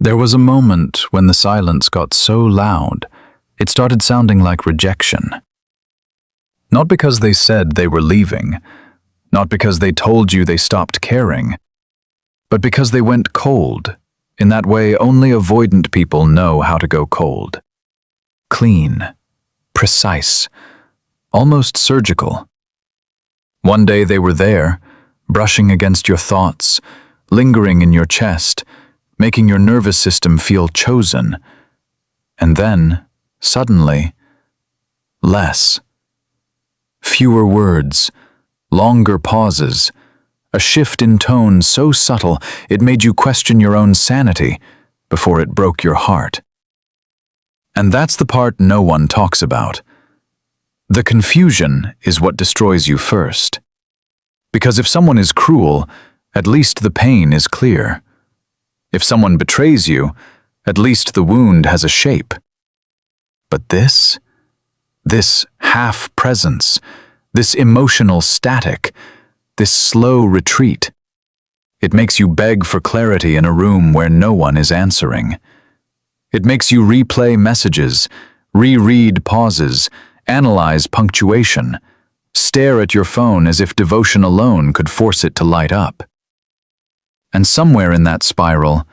There was a moment when the silence got so loud, it started sounding like rejection. Not because they said they were leaving, not because they told you they stopped caring, but because they went cold. In that way, only avoidant people know how to go cold. Clean, precise, almost surgical. One day they were there, brushing against your thoughts, lingering in your chest, making your nervous system feel chosen. And then, suddenly, less. Fewer words, longer pauses, a shift in tone so subtle it made you question your own sanity before it broke your heart. And that's the part no one talks about. The confusion is what destroys you first. Because if someone is cruel, at least the pain is clear. If someone betrays you, at least the wound has a shape. But this half-presence, this emotional static, this slow retreat, it makes you beg for clarity in a room where no one is answering. It makes you replay messages, reread pauses, analyze punctuation, stare at your phone as if devotion alone could force it to light up. And somewhere in that spiral,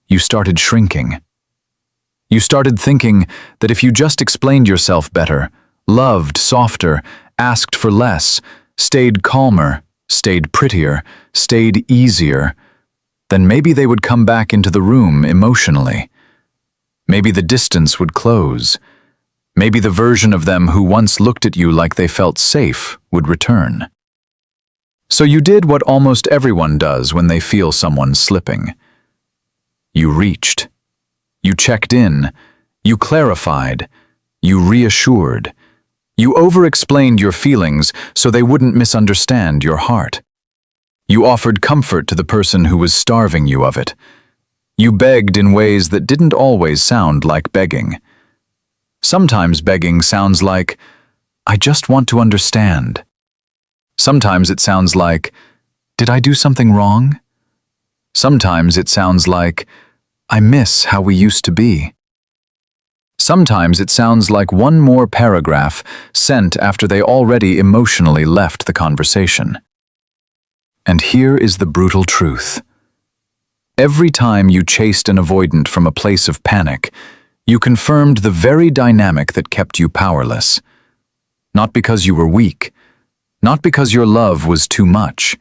you started shrinking. You started thinking that if you just explained yourself better, loved softer, asked for less, stayed calmer, stayed prettier, stayed easier, then maybe they would come back into the room emotionally. Maybe the distance would close. Maybe the version of them who once looked at you like they felt safe would return. So you did what almost everyone does when they feel someone slipping. You reached. You checked in. You clarified. You reassured. You over-explained your feelings so they wouldn't misunderstand your heart. You offered comfort to the person who was starving you of it. You begged in ways that didn't always sound like begging. Sometimes begging sounds like, "I just want to understand." Sometimes it sounds like, "Did I do something wrong?" Sometimes it sounds like, "I miss how we used to be." Sometimes it sounds like one more paragraph sent after they already emotionally left the conversation. And here is the brutal truth. Every time you chased an avoidant from a place of panic, you confirmed the very dynamic that kept you powerless. Not because you were weak, not because your love was too much,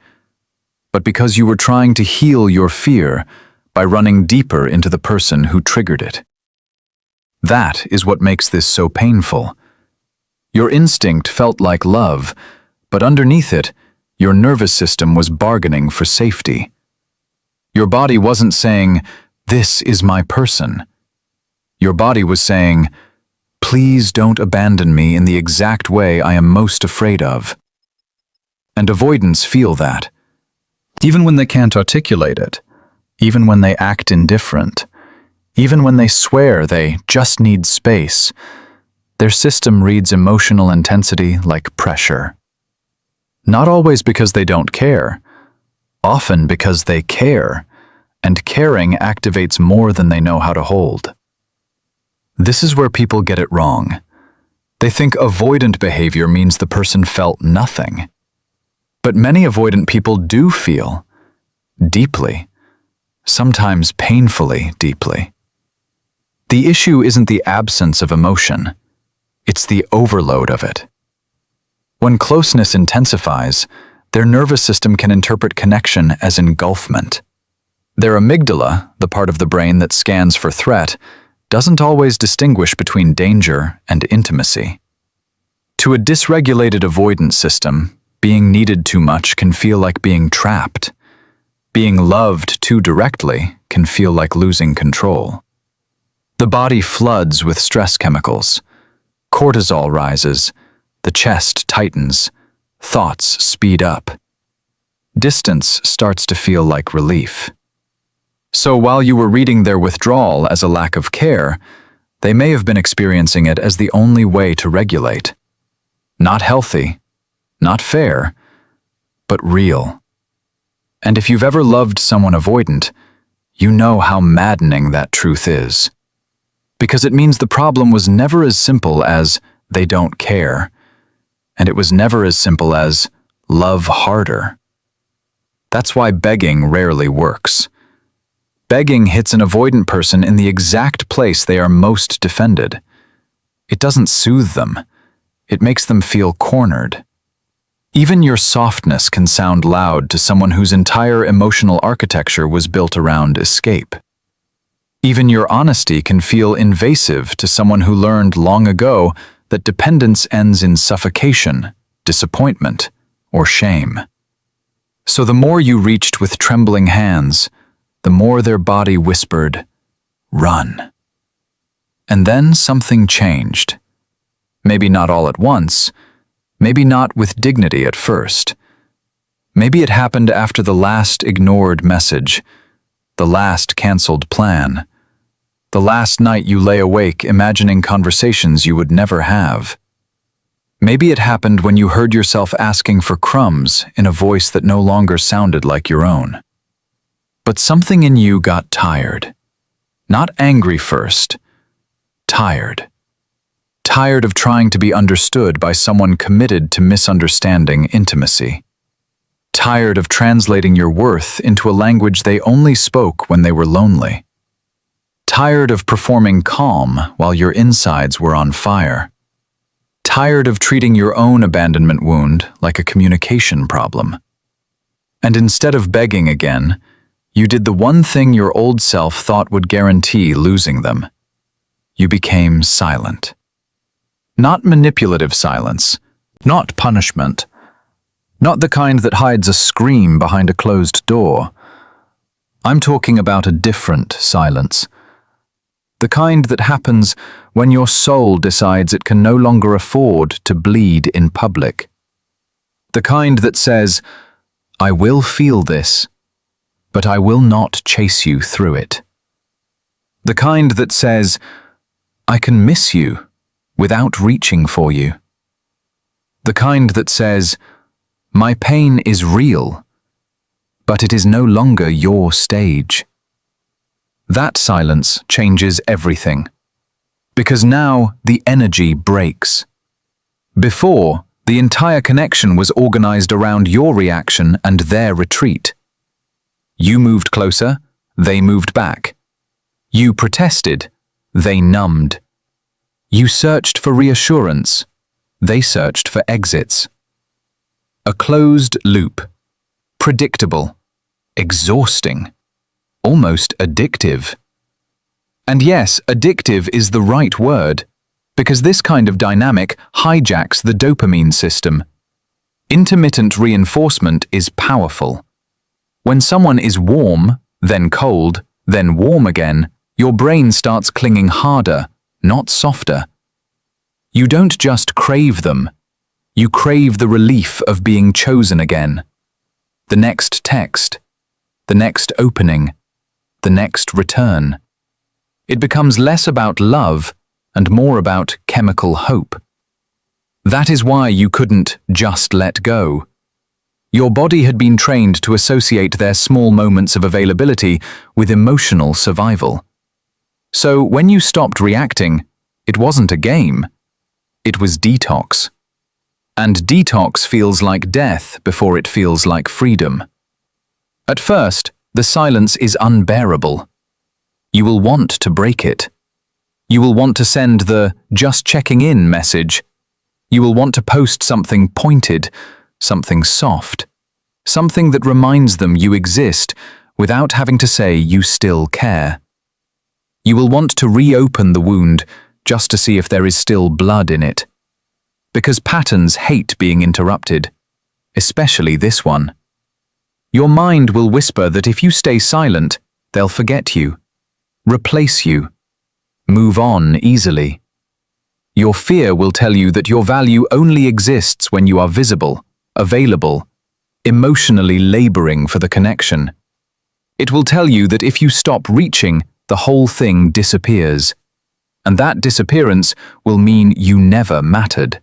but because you were trying to heal your fear by running deeper into the person who triggered it. That is what makes this so painful. Your instinct felt like love, but underneath it, your nervous system was bargaining for safety. Your body wasn't saying, "This is my person." Your body was saying, "Please don't abandon me in the exact way I am most afraid of." And avoidants feel that. Even when they can't articulate it, even when they act indifferent, even when they swear they just need space, their system reads emotional intensity like pressure. Not always because they don't care, often because they care, and caring activates more than they know how to hold. This is where people get it wrong. They think avoidant behavior means the person felt nothing. But many avoidant people do feel, deeply, sometimes painfully deeply. The issue isn't the absence of emotion, it's the overload of it. When closeness intensifies, their nervous system can interpret connection as engulfment. Their amygdala, the part of the brain that scans for threat, doesn't always distinguish between danger and intimacy. To a dysregulated avoidance system, being needed too much can feel like being trapped. Being loved too directly can feel like losing control. The body floods with stress chemicals. Cortisol rises, the chest tightens, thoughts speed up. Distance starts to feel like relief. So while you were reading their withdrawal as a lack of care, they may have been experiencing it as the only way to regulate. Not healthy, not fair, but real. And if you've ever loved someone avoidant, you know how maddening that truth is. Because it means the problem was never as simple as they don't care, and it was never as simple as love harder. That's why begging rarely works. Begging hits an avoidant person in the exact place they are most defended. It doesn't soothe them. It makes them feel cornered. Even your softness can sound loud to someone whose entire emotional architecture was built around escape. Even your honesty can feel invasive to someone who learned long ago that dependence ends in suffocation, disappointment, or shame. So the more you reached with trembling hands, the more their body whispered, "Run." And then something changed. Maybe not all at once, maybe not with dignity at first. Maybe it happened after the last ignored message, the last canceled plan, the last night you lay awake imagining conversations you would never have. Maybe it happened when you heard yourself asking for crumbs in a voice that no longer sounded like your own. But something in you got tired. Not angry first, tired. Tired of trying to be understood by someone committed to misunderstanding intimacy. Tired of translating your worth into a language they only spoke when they were lonely. Tired of performing calm while your insides were on fire. Tired of treating your own abandonment wound like a communication problem. And instead of begging again, you did the one thing your old self thought would guarantee losing them. You became silent. Not manipulative silence, not punishment, not the kind that hides a scream behind a closed door. I'm talking about a different silence. The kind that happens when your soul decides it can no longer afford to bleed in public. The kind that says, "I will feel this, but I will not chase you through it." The kind that says, "I can miss you without reaching for you." The kind that says, "My pain is real, but it is no longer your stage." That silence changes everything, because now the energy breaks. Before, the entire connection was organized around your reaction and their retreat. You moved closer, they moved back. You protested, they numbed. You searched for reassurance, they searched for exits. A closed loop, predictable, exhausting, almost addictive. And yes, addictive is the right word, because this kind of dynamic hijacks the dopamine system. Intermittent reinforcement is powerful. When someone is warm, then cold, then warm again, your brain starts clinging harder, not softer. You don't just crave them, you crave the relief of being chosen again. The next text, the next opening, the next return. It becomes less about love and more about chemical hope. That is why you couldn't just let go. Your body had been trained to associate their small moments of availability with emotional survival. So when you stopped reacting, it wasn't a game. It was detox. And detox feels like death before it feels like freedom. At first, the silence is unbearable. You will want to break it. You will want to send the "just checking in" message. You will want to post something pointed, something soft, something that reminds them you exist without having to say you still care. You will want to reopen the wound just to see if there is still blood in it. Because patterns hate being interrupted, especially this one. Your mind will whisper that if you stay silent, they'll forget you, replace you, move on easily. Your fear will tell you that your value only exists when you are visible, available, emotionally laboring for the connection. It will tell you that if you stop reaching, the whole thing disappears. And that disappearance will mean you never mattered.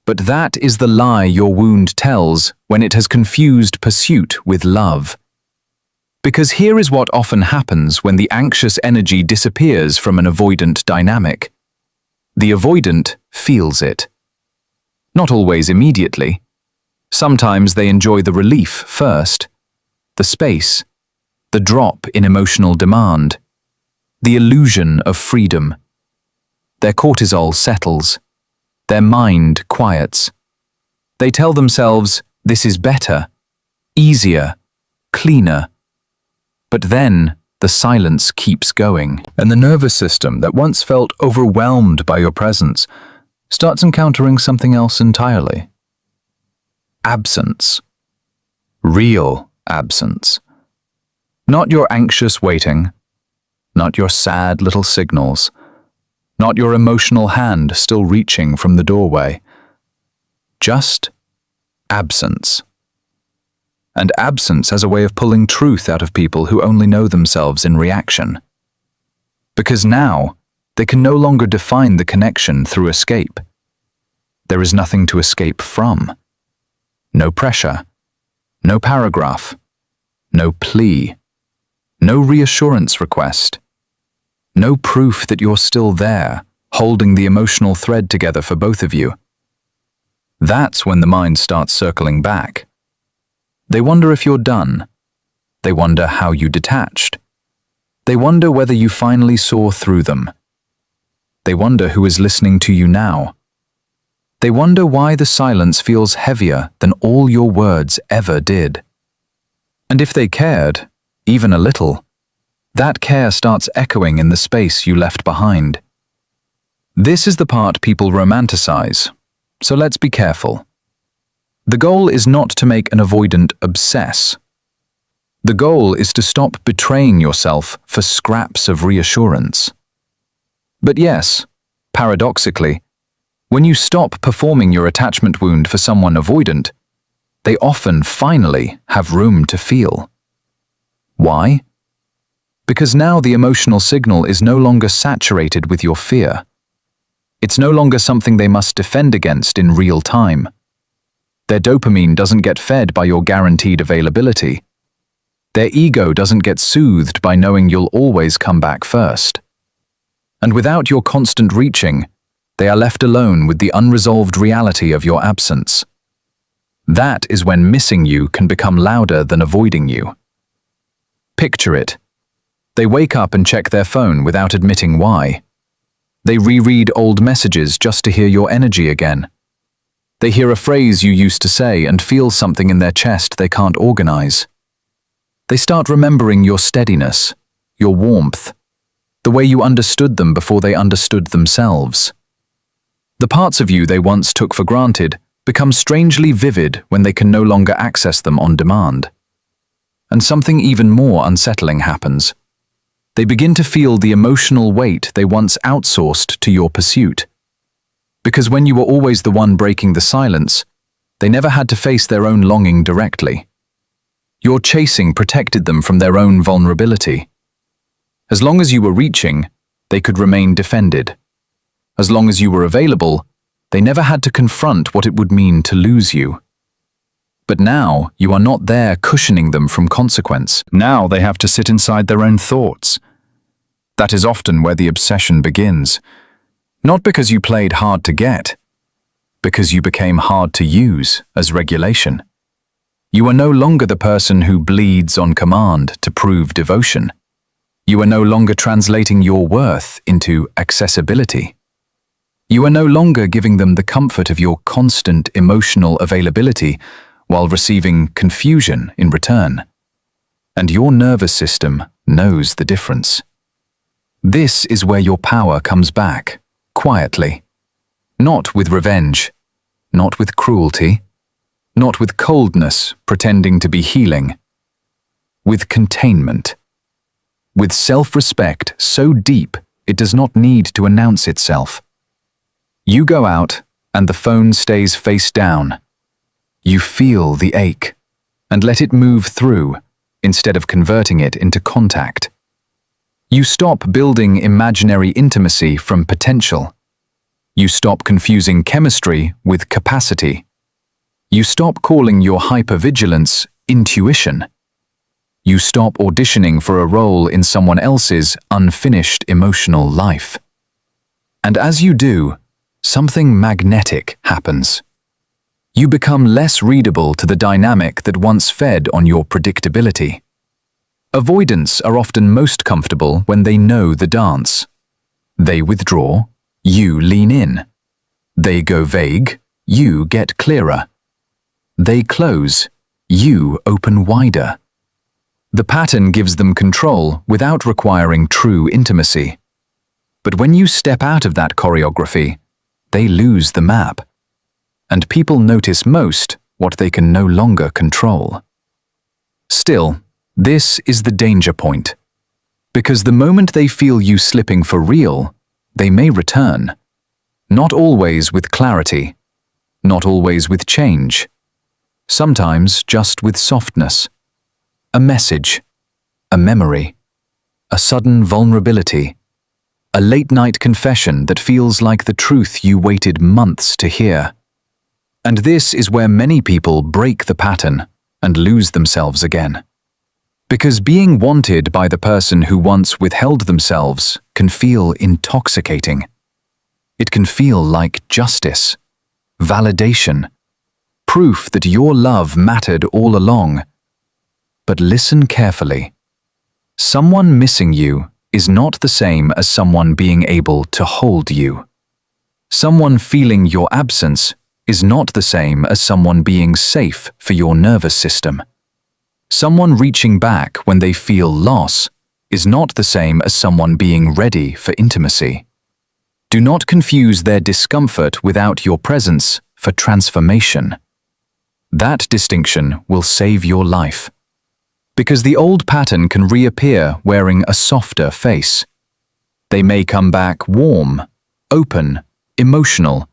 But that is the lie your wound tells when it has confused pursuit with love. Because here is what often happens when the anxious energy disappears from an avoidant dynamic. The avoidant feels it. Not always immediately. Sometimes they enjoy the relief first, the space, the drop in emotional demand, the illusion of freedom. Their cortisol settles. Their mind quiets. They tell themselves, this is better, easier, cleaner. But then the silence keeps going, and the nervous system that once felt overwhelmed by your presence starts encountering something else entirely. Absence. Real absence. Not your anxious waiting, not your sad little signals, not your emotional hand still reaching from the doorway. Just absence. And absence has a way of pulling truth out of people who only know themselves in reaction. Because now, they can no longer define the connection through escape. There is nothing to escape from. No pressure, no paragraph, no plea, no reassurance request, no proof that you're still there, holding the emotional thread together for both of you. That's when the mind starts circling back. They wonder if you're done. They wonder how you detached. They wonder whether you finally saw through them. They wonder who is listening to you now. They wonder why the silence feels heavier than all your words ever did. And if they cared, even a little, that care starts echoing in the space you left behind. This is the part people romanticize, so let's be careful. The goal is not to make an avoidant obsess. The goal is to stop betraying yourself for scraps of reassurance. But yes, paradoxically, when you stop performing your attachment wound for someone avoidant, they often finally have room to feel. Why? Because now the emotional signal is no longer saturated with your fear. It's no longer something they must defend against in real time. Their dopamine doesn't get fed by your guaranteed availability. Their ego doesn't get soothed by knowing you'll always come back first. And without your constant reaching, they are left alone with the unresolved reality of your absence. That is when missing you can become louder than avoiding you. Picture it. They wake up and check their phone without admitting why. They reread old messages just to hear your energy again. They hear a phrase you used to say and feel something in their chest they can't organize. They start remembering your steadiness, your warmth, the way you understood them before they understood themselves. The parts of you they once took for granted become strangely vivid when they can no longer access them on demand. And something even more unsettling happens. They begin to feel the emotional weight they once outsourced to your pursuit. Because when you were always the one breaking the silence, they never had to face their own longing directly. Your chasing protected them from their own vulnerability. As long as you were reaching, they could remain defended. As long as you were available, they never had to confront what it would mean to lose you. But now, you are not there cushioning them from consequence. Now they have to sit inside their own thoughts. That is often where the obsession begins. Not because you played hard to get, because you became hard to use as regulation. You are no longer the person who bleeds on command to prove devotion. You are no longer translating your worth into accessibility. You are no longer giving them the comfort of your constant emotional availability while receiving confusion in return. And your nervous system knows the difference. This is where your power comes back. Quietly. Not with revenge, not with cruelty, not with coldness pretending to be healing. With containment. With self-respect so deep it does not need to announce itself. You go out and the phone stays face down. You feel the ache and let it move through instead of converting it into contact. You stop building imaginary intimacy from potential. You stop confusing chemistry with capacity. You stop calling your hypervigilance intuition. You stop auditioning for a role in someone else's unfinished emotional life. And as you do, something magnetic happens. You become less readable to the dynamic that once fed on your predictability. Avoidants are often most comfortable when they know the dance. They withdraw, you lean in. They go vague, you get clearer. They close, you open wider. The pattern gives them control without requiring true intimacy. But when you step out of that choreography, they lose the map. And people notice most what they can no longer control. Still, this is the danger point. Because the moment they feel you slipping for real, they may return. Not always with clarity, not always with change. Sometimes just with softness. A message, a memory, a sudden vulnerability, a late-night confession that feels like the truth you waited months to hear. And this is where many people break the pattern and lose themselves again. Because being wanted by the person who once withheld themselves can feel intoxicating. It can feel like justice, validation, proof that your love mattered all along. But listen carefully. Someone missing you is not the same as someone being able to hold you. Someone feeling your absence is not the same as someone being safe for your nervous system. Someone reaching back when they feel loss is not the same as someone being ready for intimacy. Do not confuse their discomfort without your presence for transformation. That distinction will save your life. Because the old pattern can reappear wearing a softer face. They may come back warm, open, emotional,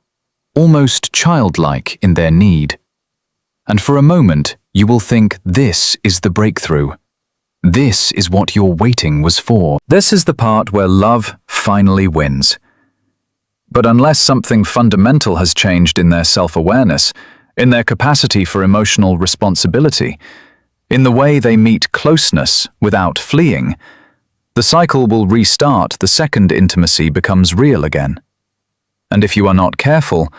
almost childlike in their need. And for a moment, you will think this is the breakthrough. This is what your waiting was for. This is the part where love finally wins. But unless something fundamental has changed in their self-awareness, in their capacity for emotional responsibility, in the way they meet closeness without fleeing, the cycle will restart the second intimacy becomes real again. And if you are not careful,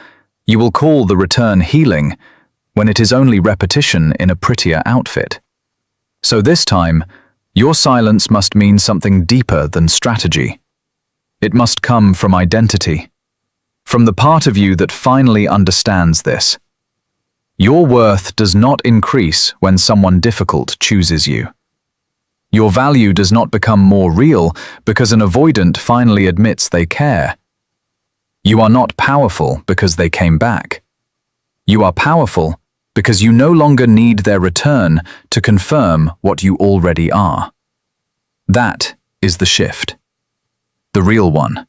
you will call the return healing when it is only repetition in a prettier outfit. So this time, your silence must mean something deeper than strategy. It must come from identity, from the part of you that finally understands this. Your worth does not increase when someone difficult chooses you. Your value does not become more real because an avoidant finally admits they care. You are not powerful because they came back. You are powerful because you no longer need their return to confirm what you already are. That is the shift. The real one.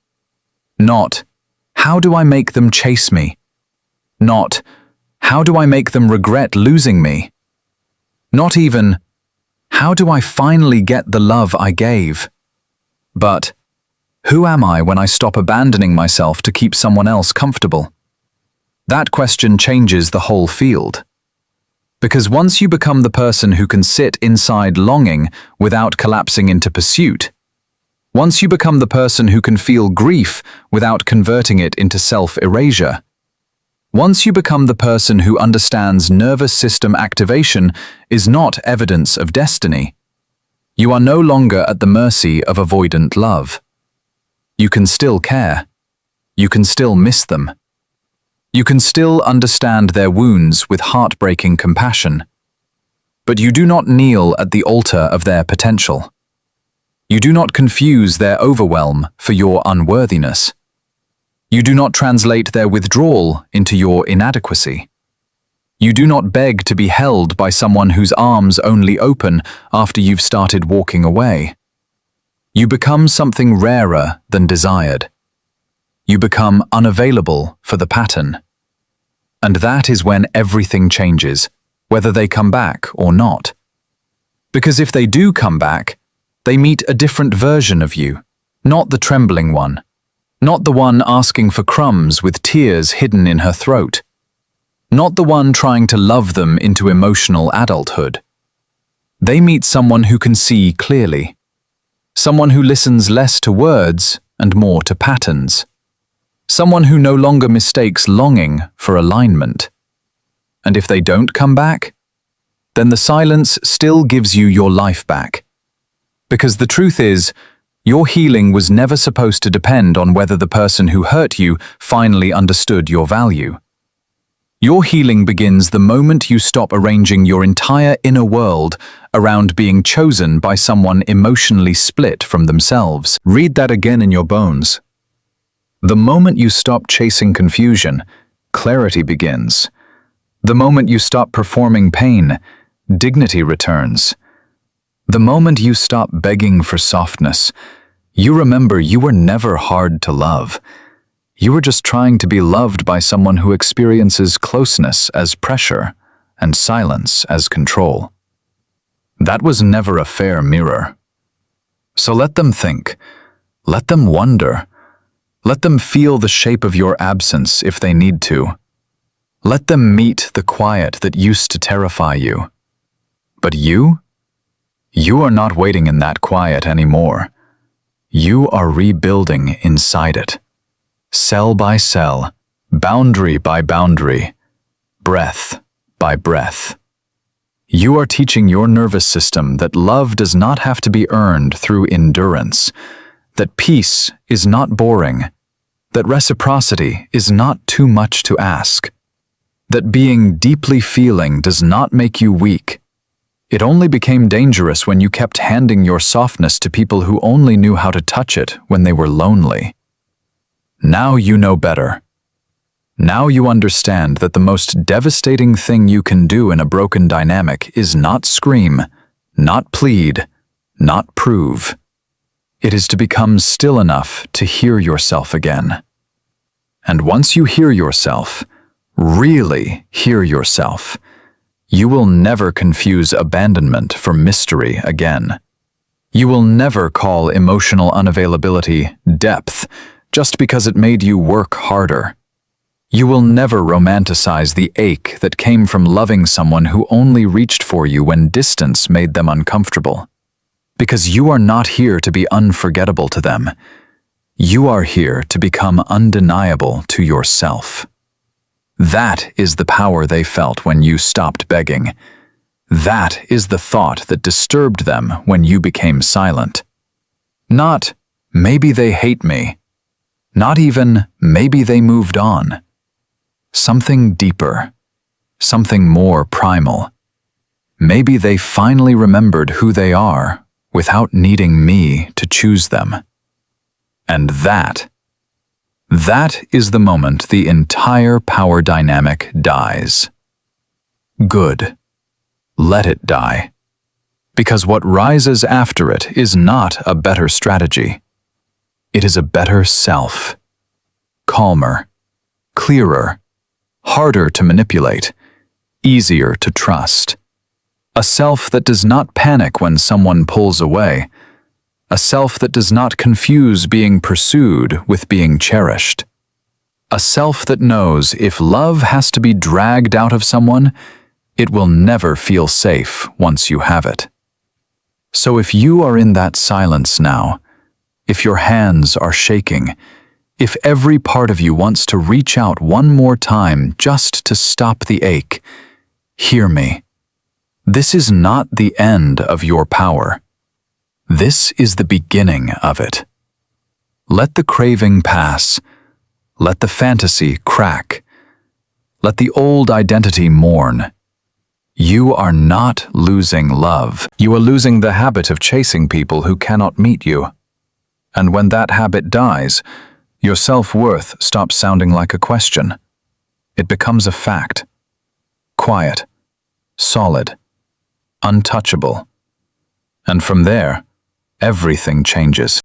Not, how do I make them chase me? Not, how do I make them regret losing me? Not even, how do I finally get the love I gave? But, who am I when I stop abandoning myself to keep someone else comfortable? That question changes the whole field. Because once you become the person who can sit inside longing without collapsing into pursuit, once you become the person who can feel grief without converting it into self-erasure, once you become the person who understands nervous system activation is not evidence of destiny, you are no longer at the mercy of avoidant love. You can still care. You can still miss them. You can still understand their wounds with heartbreaking compassion. But you do not kneel at the altar of their potential. You do not confuse their overwhelm for your unworthiness. You do not translate their withdrawal into your inadequacy. You do not beg to be held by someone whose arms only open after you've started walking away. You become something rarer than desired. You become unavailable for the pattern. And that is when everything changes, whether they come back or not. Because if they do come back, they meet a different version of you, not the trembling one, not the one asking for crumbs with tears hidden in her throat, not the one trying to love them into emotional adulthood. They meet someone who can see clearly. Someone who listens less to words and more to patterns. Someone who no longer mistakes longing for alignment. And if they don't come back, then the silence still gives you your life back. Because the truth is, your healing was never supposed to depend on whether the person who hurt you finally understood your value. Your healing begins the moment you stop arranging your entire inner world around being chosen by someone emotionally split from themselves. Read that again in your bones. The moment you stop chasing confusion, clarity begins. The moment you stop performing pain, dignity returns. The moment you stop begging for softness, you remember you were never hard to love. You were just trying to be loved by someone who experiences closeness as pressure and silence as control. That was never a fair mirror. So let them think. Let them wonder. Let them feel the shape of your absence if they need to. Let them meet the quiet that used to terrify you. But you are not waiting in that quiet anymore. You are rebuilding inside it. Cell by cell, boundary by boundary, breath by breath. You are teaching your nervous system that love does not have to be earned through endurance, that peace is not boring, that reciprocity is not too much to ask, that being deeply feeling does not make you weak. It only became dangerous when you kept handing your softness to people who only knew how to touch it when they were lonely. Now you know better. Now you understand that the most devastating thing you can do in a broken dynamic is not scream, not plead, not prove. It is to become still enough to hear yourself again. And once you hear yourself, really hear yourself, you will never confuse abandonment for mystery again. You will never call emotional unavailability depth just because it made you work harder. You will never romanticize the ache that came from loving someone who only reached for you when distance made them uncomfortable. Because you are not here to be unforgettable to them. You are here to become undeniable to yourself. That is the power they felt when you stopped begging. That is the thought that disturbed them when you became silent. Not, maybe they hate me. Not even, maybe they moved on. Something deeper. Something more primal. Maybe they finally remembered who they are without needing me to choose them. And that is the moment the entire power dynamic dies. Good. Let it die. Because what rises after it is not a better strategy. It is a better self. Calmer, clearer, harder to manipulate, easier to trust. A self that does not panic when someone pulls away. A self that does not confuse being pursued with being cherished. A self that knows if love has to be dragged out of someone, it will never feel safe once you have it. So if you are in that silence now, if your hands are shaking, if every part of you wants to reach out one more time just to stop the ache, hear me. This is not the end of your power. This is the beginning of it. Let the craving pass. Let the fantasy crack. Let the old identity mourn. You are not losing love. You are losing the habit of chasing people who cannot meet you. And when that habit dies, your self-worth stops sounding like a question. It becomes a fact. Quiet, solid, untouchable. And from there, everything changes.